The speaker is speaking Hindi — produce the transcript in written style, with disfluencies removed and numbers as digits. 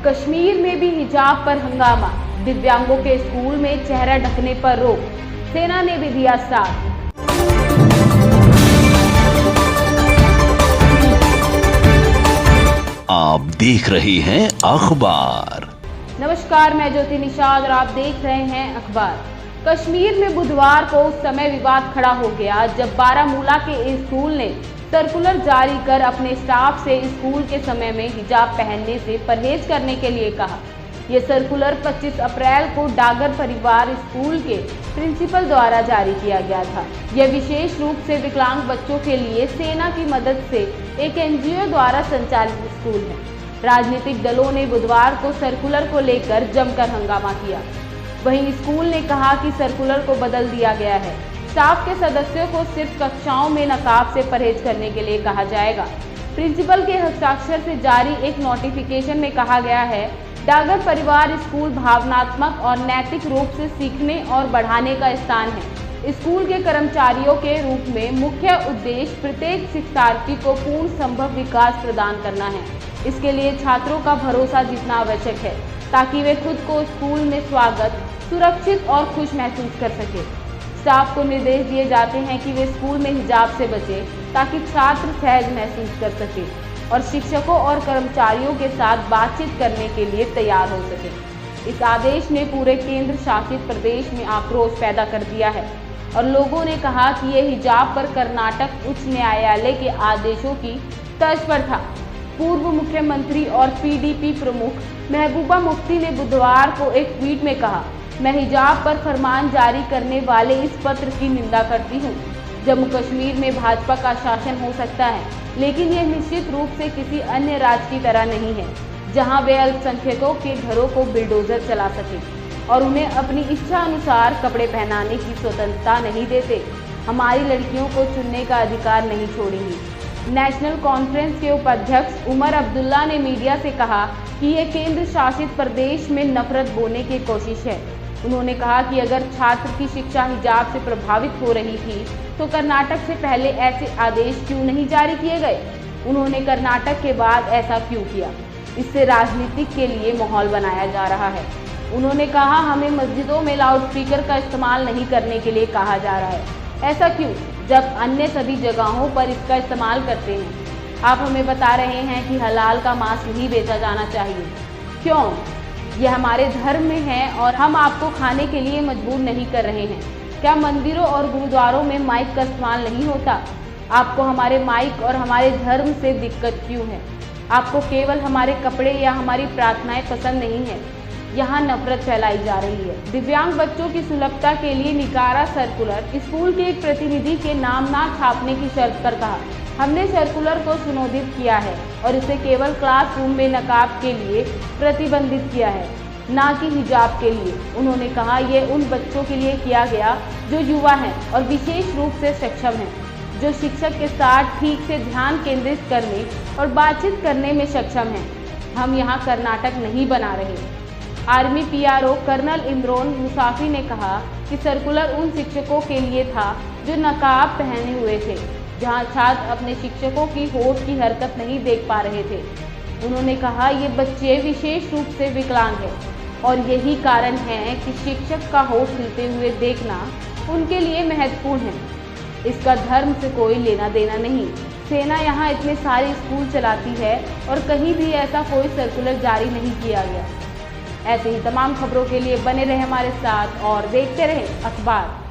कश्मीर में भी हिजाब पर हंगामा, दिव्यांगों के स्कूल में चेहरा ढकने पर रोक, सेना ने भी दिया साथ। आप देख रहे हैं अखबार। नमस्कार, मैं ज्योति निषाद और आप देख रहे हैं अखबार। कश्मीर में बुधवार को उस समय विवाद खड़ा हो गया जब बारामूला के स्कूल ने सर्कुलर जारी कर अपने स्टाफ से स्कूल के समय में हिजाब पहनने से परहेज करने के लिए कहा। यह सर्कुलर 25 अप्रैल को डागर परिवार स्कूल के प्रिंसिपल द्वारा जारी किया गया था। यह विशेष रूप से विकलांग बच्चों के लिए सेना की मदद से एक एनजीओ द्वारा संचालित स्कूल है। राजनीतिक दलों ने बुधवार को सर्कुलर को लेकर जमकर हंगामा किया। वहीं स्कूल ने कहा कि सर्कुलर को बदल दिया गया है। स्टाफ के सदस्यों को सिर्फ कक्षाओं में नकाब से परहेज करने के लिए कहा जाएगा। प्रिंसिपल के हस्ताक्षर से जारी एक नोटिफिकेशन में कहा गया है, डागर परिवार स्कूल भावनात्मक और नैतिक रूप से सीखने और बढ़ाने का स्थान है। स्कूल के कर्मचारियों के रूप में मुख्य उद्देश्य प्रत्येक शिक्षार्थी को पूर्ण संभव विकास प्रदान करना है। इसके लिए छात्रों का भरोसा जीतना आवश्यक है ताकि वे खुद को स्कूल में स्वागत, सुरक्षित और खुश महसूस कर सके। स्टाफ को निर्देश दिए जाते हैं कि वे स्कूल में हिजाब से बचें ताकि छात्र सहज महसूस कर सके और शिक्षकों और कर्मचारियों के साथ बातचीत करने के लिए तैयार हो सके। इस आदेश ने पूरे केंद्र शासित प्रदेश में आक्रोश पैदा कर दिया है और लोगों ने कहा कि यह हिजाब पर कर्नाटक उच्च न्यायालय के आदेशों की तर्ज पर था। पूर्व मुख्यमंत्री और पीडीपी प्रमुख महबूबा मुफ्ती ने बुधवार को एक ट्वीट में कहा, मैं हिजाब पर फरमान जारी करने वाले इस पत्र की निंदा करती हूँ। जम्मू कश्मीर में भाजपा का शासन हो सकता है, लेकिन यह निश्चित रूप से किसी अन्य राज्य की तरह नहीं है जहां वे अल्पसंख्यकों के घरों को बुलडोजर चला सके और उन्हें अपनी इच्छा अनुसार कपड़े पहनाने की स्वतंत्रता नहीं देते। हमारी लड़कियों को चुनने का अधिकार नहीं छोड़ेंगी। नेशनल कॉन्फ्रेंस के उपाध्यक्ष उमर अब्दुल्ला ने मीडिया से कहा कि यह केंद्र शासित प्रदेश में नफरत बोने की कोशिश है। उन्होंने कहा कि अगर छात्र की शिक्षा हिजाब से प्रभावित हो रही थी तो कर्नाटक से पहले ऐसे आदेश क्यों नहीं जारी किए गए? उन्होंने कर्नाटक के बाद ऐसा क्यों किया? इससे राजनीतिक के लिए माहौल बनाया जा रहा है। उन्होंने कहा, हमें मस्जिदों में लाउडस्पीकर का इस्तेमाल नहीं करने के लिए कहा जा रहा है। ऐसा क्यों, जब अन्य सभी जगहों पर इसका इस्तेमाल करते हैं? आप हमें बता रहे हैं कि हलाल का मांस नहीं बेचा जाना चाहिए। क्यों? यह हमारे धर्म में है और हम आपको खाने के लिए मजबूर नहीं कर रहे हैं। क्या मंदिरों और गुरुद्वारों में माइक का इस्तेमाल नहीं होता? आपको हमारे माइक और हमारे धर्म से दिक्कत क्यों है? आपको केवल हमारे कपड़े या हमारी प्रार्थनाएं पसंद नहीं है। यहाँ नफरत फैलाई जा रही है। दिव्यांग बच्चों की सुलभता के लिए निकारा सर्कुलर स्कूल के एक प्रतिनिधि के नाम ना छापने की शर्त पर कहा, हमने सर्कुलर को संशोधित किया है और इसे केवल क्लासरूम में नकाब के लिए प्रतिबंधित किया है, ना कि हिजाब के लिए। उन्होंने कहा, यह उन बच्चों के लिए किया गया जो युवा हैं और विशेष रूप से सक्षम हैं, जो शिक्षक के साथ ठीक से ध्यान केंद्रित करने और बातचीत करने में सक्षम हैं। हम यहाँ कर्नाटक नहीं बना रहे। Army PRO colonel Imran Musaffah ने कहा कि सर्कुलर उन शिक्षकों के लिए था जो नकाब पहने हुए थे, जहां छात्र अपने शिक्षकों की होठ की हरकत नहीं देख पा रहे थे। उन्होंने कहा, ये बच्चे विशेष रूप से विकलांग हैं और यही कारण है कि शिक्षक का होठ हिलते हुए देखना उनके लिए महत्वपूर्ण है। इसका धर्म से कोई लेना देना नहीं। सेना यहाँ इतने सारे स्कूल चलाती है और कहीं भी ऐसा कोई सर्कुलर जारी नहीं किया गया। ऐसे ही तमाम खबरों के लिए बने रहे हमारे साथ और देखते रहे अखबार।